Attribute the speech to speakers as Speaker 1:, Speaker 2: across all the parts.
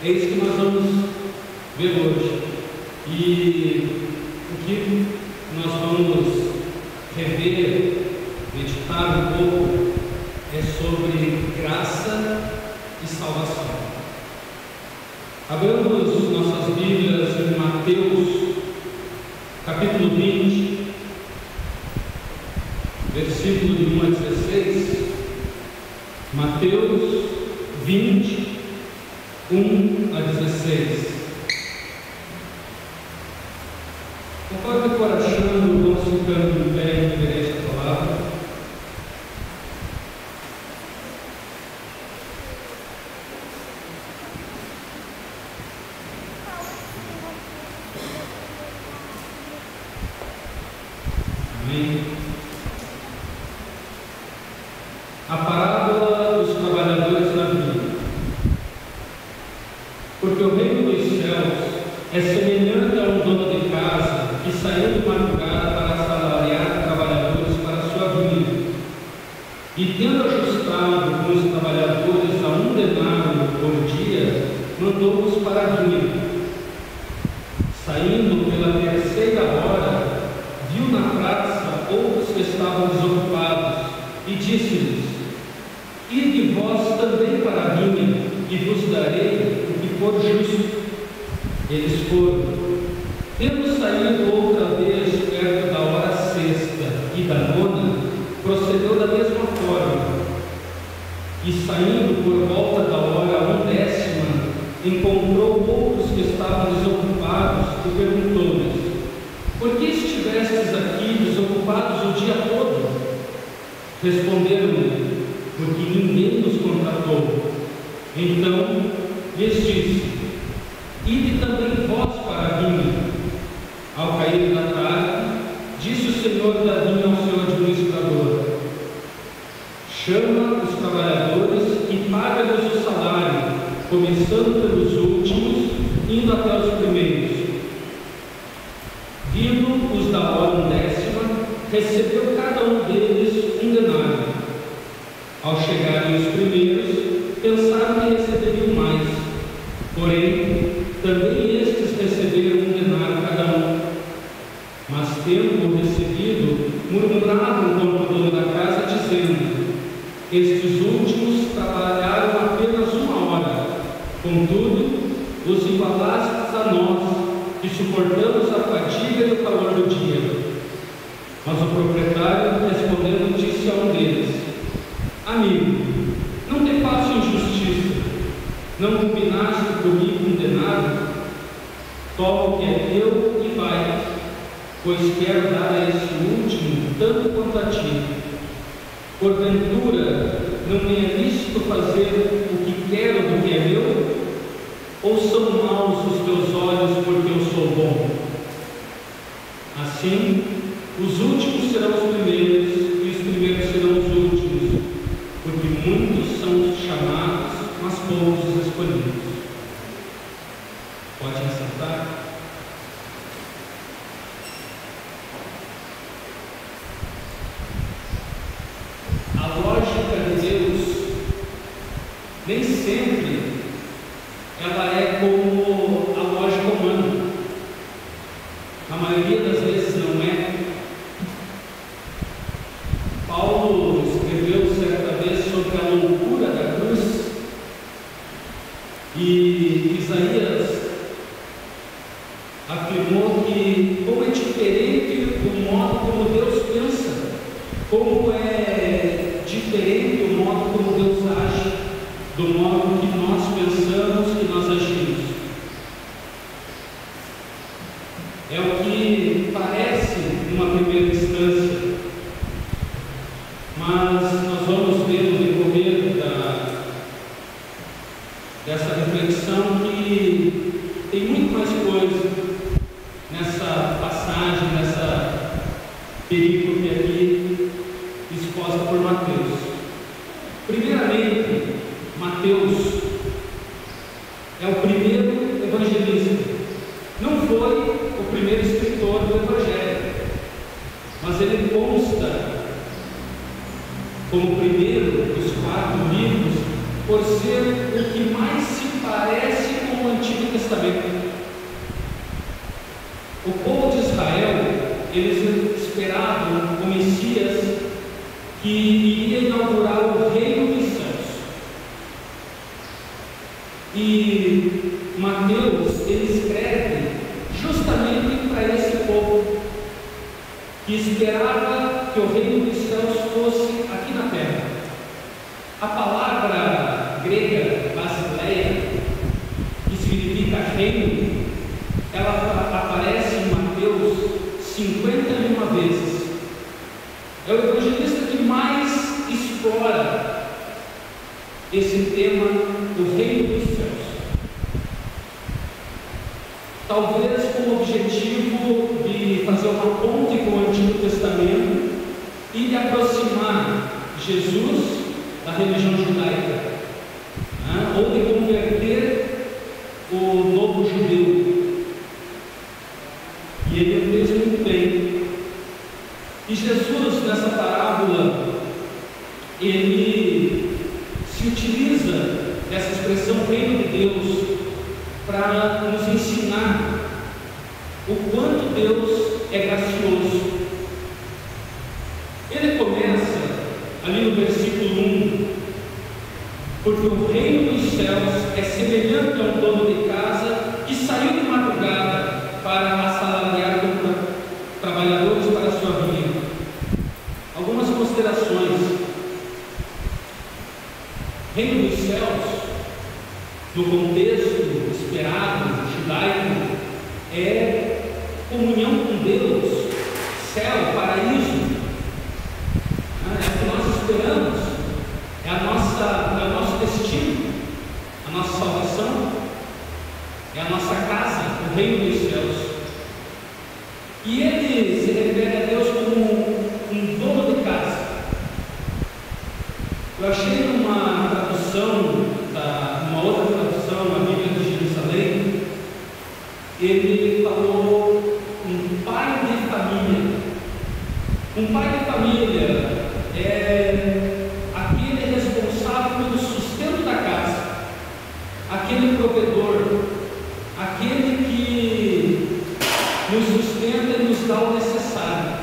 Speaker 1: É isso que nós vamos ver hoje. E o que nós vamos rever, meditar um pouco, é sobre graça e salvação. Abramos nossas Bíblias em Mateus, capítulo 20, versículo de 1 a 16. Mateus 20, 1 a 16. Conforme for achando, vamos ficando em pé e reverente a palavra. Amém. A parábola dos trabalhadores na vinha. Porque o reino dos céus é semelhante a um dono de casa que saiu de madrugada para assalariar trabalhadores para a sua vinha. E tendo ajustado com os trabalhadores a 1 denário por dia, mandou-os para a vinha. Saindo pela terceira hora, viu na praça outros que estavam desocupados e disse-lhes: Ide vós também para a vinha, e vos darei o que for justo. Eles foram. Tendo saído outra vez perto da hora sexta e da nona, procedeu da mesma forma. E saindo por volta da hora 1ª, encontrou outros que estavam desocupados e perguntou-lhes: Por que estivestes aqui desocupados o dia todo? Responderam-lhe: Porque ninguém nos contratou. Então lhes disse: Ide também vós para a vinha. Ao cair da tarde, disse o senhor da vinha ao seu administrador: Chama os trabalhadores e paga-lhes o salário, começando pelos últimos, indo até os primeiros. Vindo os da hora 10ª, recebeu cada um deles 1 denário. Ao chegarem os primeiros, pensaram que receberiam mais. Porém, também estes receberam 1 denário cada um. Mas, tendo recebido, murmuravam contra o dono da casa, dizendo: Estes últimos trabalharam apenas 1 hora. Contudo, os igualastes a nós, que suportamos a fadiga e o calor do dia. Mas o proprietário, respondendo, disse a um deles: Amigo, não te faço injustiça. Não combinaste comigo 1 denário? Toma o que é teu e vai, pois quero dar a esse último tanto quanto a ti. Porventura, não me é lícito fazer o que quero do que é meu? Ou são maus os teus olhos porque eu sou bom? Assim, os últimos serão os primeiros e os primeiros serão os últimos, porque muitos são os chamados, mas poucos os escolhidos. Pode assentar? A lógica de Deus nem sempre ela é como a lógica humana. A maioria das vezes não é. Paulo escreveu certa vez sobre a loucura da cruz, e Isaías afirmou que como é diferente o modo como Deus pensa, como é diferente o modo como Deus age, do modo que nós pensamos, que nós agimos. É o que parece numa primeira instância, mas nós vamos ver no decorrer dessa reflexão que tem muito mais coisa nessa passagem, nessa perícope aqui exposta por Mateus. Primeiramente, Mateus é o primeiro evangelista. Não foi o primeiro escritor do Evangelho, mas ele consta como primeiro dos 4 livros por ser o que mais se parece com E Mateus, ele escreve justamente para esse povo que esperava que o reino dos céus fosse aqui na terra. A palavra grega basileia, que significa reino, ela aparece em Mateus 51 vezes. É o evangelista que mais explora esse tema do reino dos céus. Talvez com o objetivo de fazer uma ponte com o Antigo Testamento e de aproximar Jesus da religião judaica, ou de converter o novo judeu. E ele fez muito bem. E Jesus, nessa parábola, ele se utiliza dessa expressão reino de Deus para nos ensinar o quanto Deus é gracioso. Ele começa ali no versículo 1: porque o reino dos céus é semelhante a um dono de casa que saiu de madrugada para assalariar trabalhadores para a sua vinha. Algumas considerações. Reino dos céus, no contexto esperado, judaico, é comunhão com Deus, céu, paraíso. É o que nós esperamos, é o nosso destino, a nossa salvação, é a nossa casa, o reino dos céus. E ele se refere a Deus como um dono de casa. Eu achei uma tradução, uma outra tradução, na Bíblia de Jerusalém, ele falou um pai de família. Um pai de família é aquele responsável pelo sustento da casa, aquele provedor, aquele que nos sustenta e nos dá o necessário.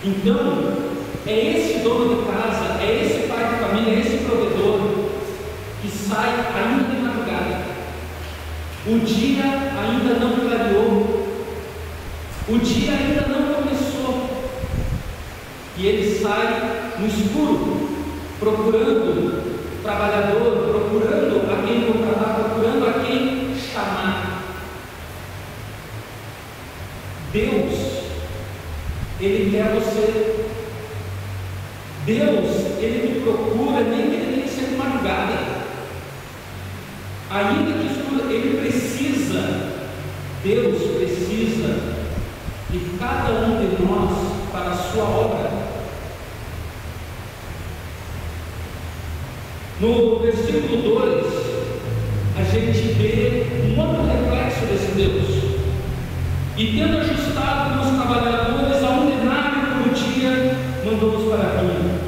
Speaker 1: Então, é esse dono de casa, é esse pai de família, é esse provedor que sai ainda de madrugada. O dia ainda não clareou, o dia ainda não começou, e ele sai no escuro, procurando trabalhador, procurando a quem contratar, procurando a quem chamar. Deus, ele quer você. Deus, ele me procura, nem que ele tenha que ser de madrugada, ainda que escuro, ele precisa, Deus precisa de cada um de nós para a sua obra. No versículo 2, a gente vê um outro reflexo desse Deus. E tendo ajustado com os trabalhadores a um denário por dia, mandou-os para a vinha.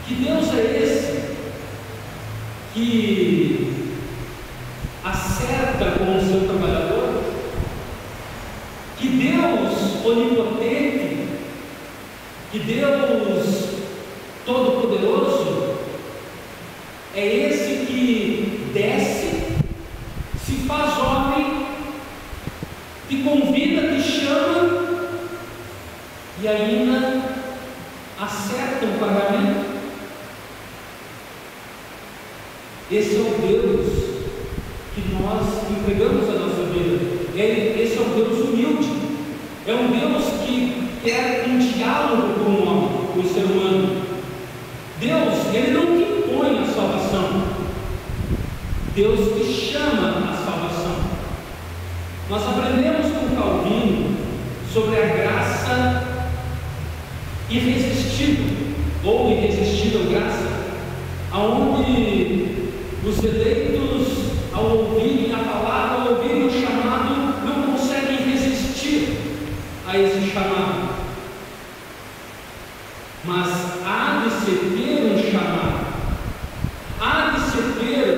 Speaker 1: Que Deus é esse que acerta com o seu trabalhador? Que Deus onipotente, que Deus todo-poderoso, é esse que desce, se faz homem, te convida, te chama e ainda acerta o pagamento. Esse é o Deus que nós entregamos a nossa vida. Esse é um Deus humilde, é um Deus que quer um diálogo com o homem, com o ser humano. Deus, ele não te impõe a salvação, Deus te chama à salvação. Nós aprendemos com Calvino sobre a graça irresistível, ou irresistível graça, aonde os eleitos, ao ouvirem a palavra, ao ouvirem o chamado, não conseguem resistir a esse chamado. Mas há de se ter um chamado, há de se ter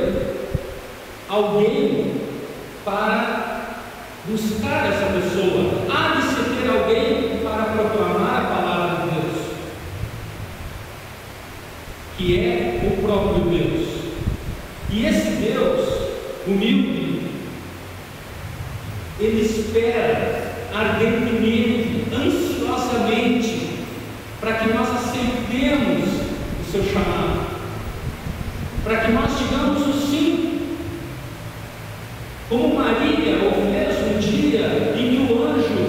Speaker 1: alguém para buscar essa pessoa, há de se ter alguém para proclamar a palavra de Deus, que é é o próprio Deus. E esse Deus humilde, Ele espera ardentemente, ansiosamente, para que nós aceitemos o seu chamado, para que nós digamos o sim, como Maria o fez um dia em que o anjo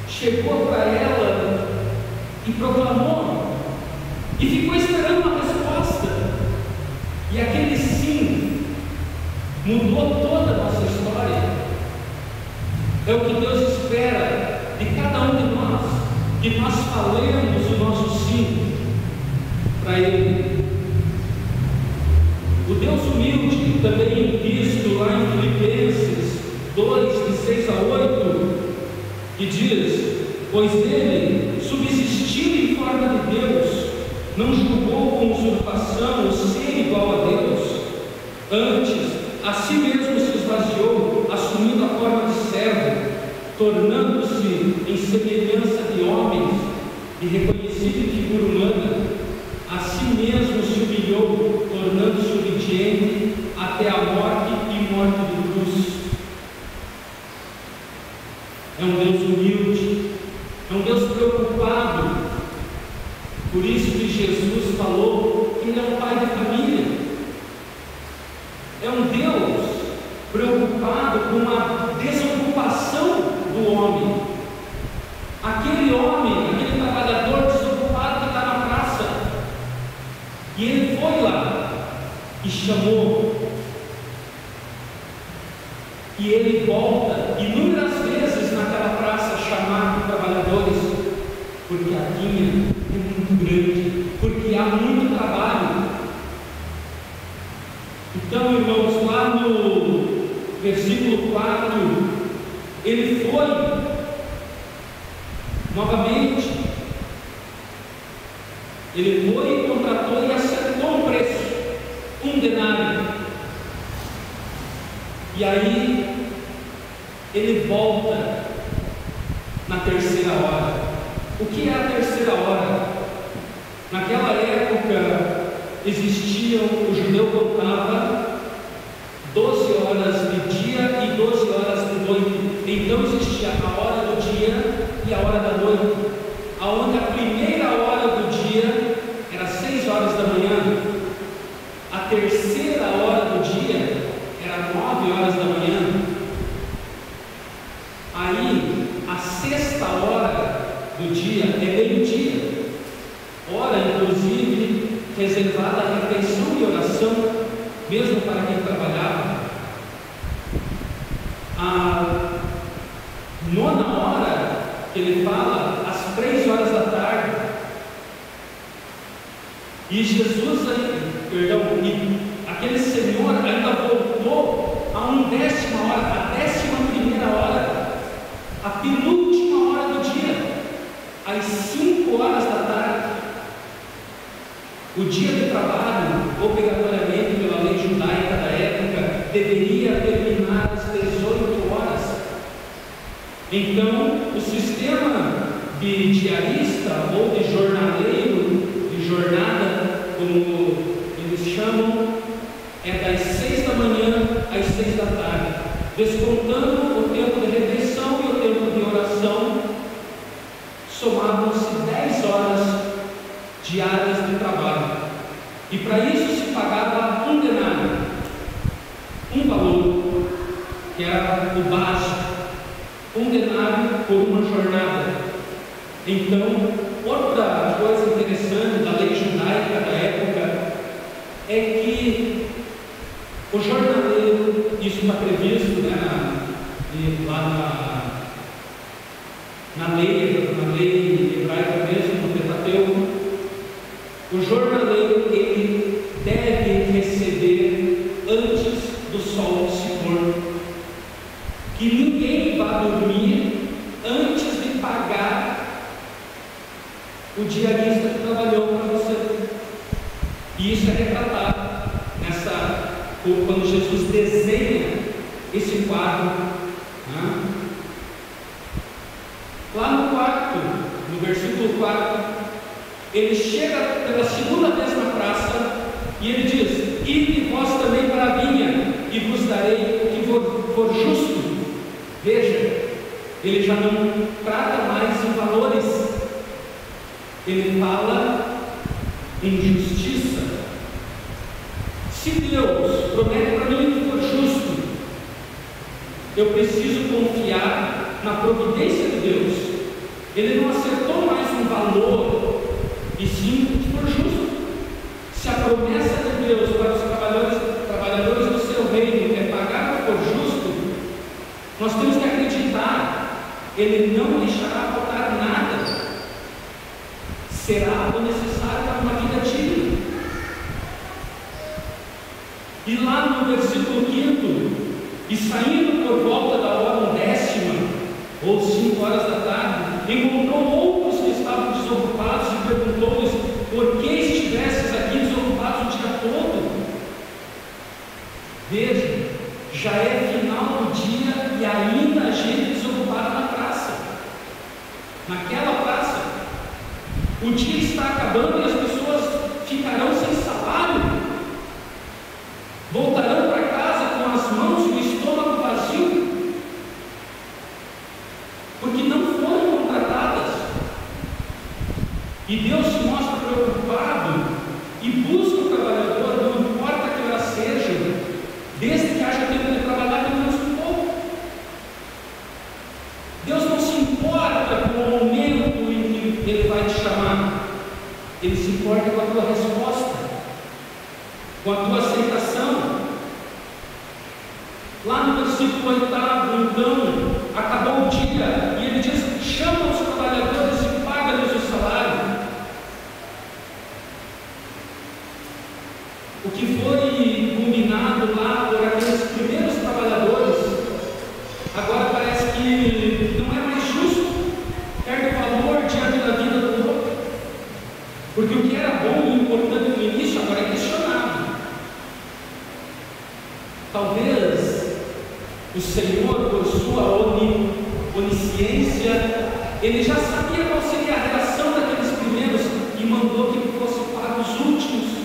Speaker 1: chegou para ela e proclamou, e ficou esperando uma resposta, e aquele sim mudou toda a nossa história. É o que Deus espera de cada um de nós, que nós falemos o nosso sim para Ele. O Deus humilde, também visto lá em Filipenses 2, de 6 a 8, que diz: pois Ele, subsistindo em forma de Deus, não julgou com usurpação o ser igual a Deus, antes a si mesmo se esvaziou, assumindo a forma de servo, tornando-se em semelhança de homens e reconhecido em figura humana, a si mesmo se humilhou, tornando-se obediente até a morte e morte de cruz. É um Deus humilde, é um Deus preocupado. Por isso que Jesus falou que Ele é um pai de família. É um Deus preocupado com a desocupação do homem. Aquele homem, aquele trabalhador desocupado que está na praça, e Ele foi lá e chamou, e Ele volta inúmeras vezes naquela praça a chamar trabalhadores, porque a vinha é muito grande, porque há muito trabalho. Então, irmãos, lá no versículo 4, ele foi novamente, ele foi e contratou e acertou um preço, 1 denário. E aí ele volta na terceira hora. O que é a terceira hora? Naquela época existiam, o judeu contava 12 horas de dia e 12 horas de noite. Então existia a hora do dia e a hora da noite, aonde a primeira hora do dia era 6 horas da manhã, a terceira hora do dia era 9 horas da manhã, aí a sexta hora do dia é meio-dia, hora inclusive reservada à refeição e oração, mesmo para quem trabalhava. A nona hora que ele fala, às 3 horas da tarde. E Jesus, e aquele Senhor ainda voltou a 11ª hora, a 11ª hora, a penúltima hora do dia, às 5 horas da tarde. O dia de trabalho, obrigatoriamente pela lei judaica da época, deveria terminar às 18 horas. Então, o sistema de diarista ou de jornaleiro, de jornada, como eles chamam, é das 6 da manhã às 6 da tarde, descontando o tempo de refeição e o tempo de oração, somavam-se 10 horas diárias de trabalho. E para isso se pagava 1 denário, um valor, que era o básico, 1 denário por uma jornada. Então, outra coisa interessante da lei judaica da época é que o jornaleiro, isso está previsto, lá na lei hebraica mesmo, no Pentateuco, o jornaleiro ele deve receber antes do sol se pôr, que ninguém vá dormir antes de pagar o diarista que trabalhou para você. E isso é retratado quando Jesus desenha esse quadro, né? Lá no 4, no versículo 4, ele chega pela segunda vez na praça e vos darei o que for justo. Veja, ele já não trata mais em valores, ele fala em justiça. Se Deus promete para mim que for justo, eu preciso confiar na providência de Deus. Ele não acertou mais um valor, e sim que for justo. Se a promessa de Deus para os trabalhadores do seu reino é pagar o que for justo, nós temos que acreditar, Ele não deixará faltar nada. Será o necessário para uma vida digna. E lá no versículo 5, e saindo por volta da hora 10ª, ou 5 horas da tarde, encontrou outros que estavam desocupados e perguntou-lhes: por que estivesses aqui desocupados o dia todo? Veja, já é final do dia e ainda a gente desocupada na praça, naquela praça. O dia está acabando e as pessoas ficarão sem salário, voltarão para casa com as mãos e o estômago vazio, porque não foram contratadas. E Deus se mostra preocupado e busca o trabalhador, não importa que hora seja, desde que haja tempo de trabalhar pelo menos um pouco. Deus não se importa com o momento em que Ele vai te chamar, Ele se importa com a tua resposta, com a tua aceitação. Lá no versículo 8, então, acabou o dia, e Ele diz: chama os trabalhadores e paga-lhes o salário. O que foi combinado lá por aqueles primeiros trabalhadores, agora parece que não é mais justo, perde o valor diante da vida do outro, porque o que era bom e importante no início agora é questionado. Talvez o Senhor, por sua onisciência, Ele já sabia qual seria a reação daqueles primeiros e mandou que fosse para os últimos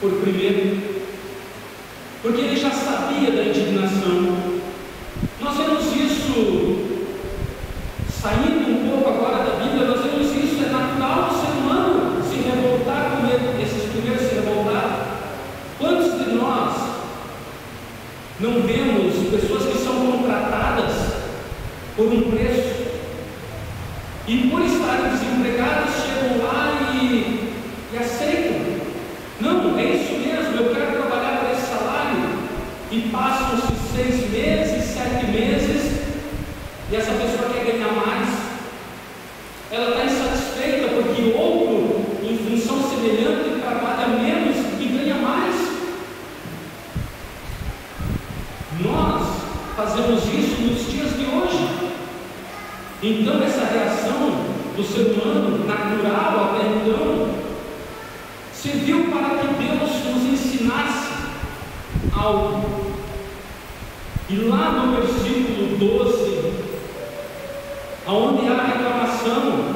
Speaker 1: por primeiro, porque Ele já sabia da indignação. Nós vemos isso saindo um pouco agora da Bíblia, nós vemos isso, é natural do ser humano se revoltar com ele, esses primeiros se revoltaram. Quantos de nós não vemos pessoas que são contratadas por um preço e por estarem desempregados chegam lá e aceitam? Não, é isso mesmo, eu quero trabalhar por esse salário, e passam-se 6 meses, 7 meses, e essa pessoa quer ganhar mais, ela está insatisfeita porque outro, em função semelhante, trabalha menos e ganha mais. Nós fazemos isso nos dias de hoje. Então essa reação do ser humano, natural até então, serviu para que Deus nos ensinasse algo. E lá no versículo 12, aonde há a reclamação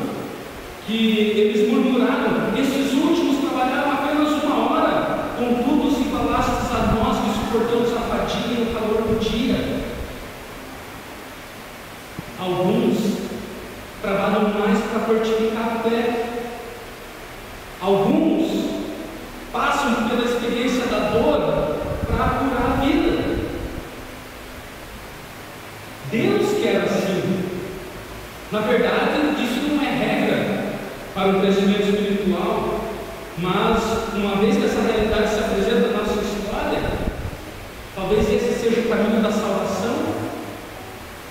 Speaker 1: que eles murmuraram: esses últimos trabalharam apenas 1 hora, contudo os igualastes a nós que suportamos a fadiga e o calor do dia. Alguns trabalham mais para fortificar a fé, alguns passam pela experiência da dor para apurar a vida. Deus quer assim. Na verdade, isso não é regra para o crescimento espiritual, mas uma vez que essa realidade se apresenta na nossa história, talvez esse seja o caminho da salvação,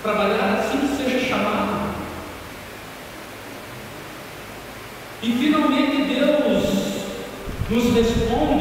Speaker 1: trabalhar assim que seja chamado. E finalmente Deus nos responde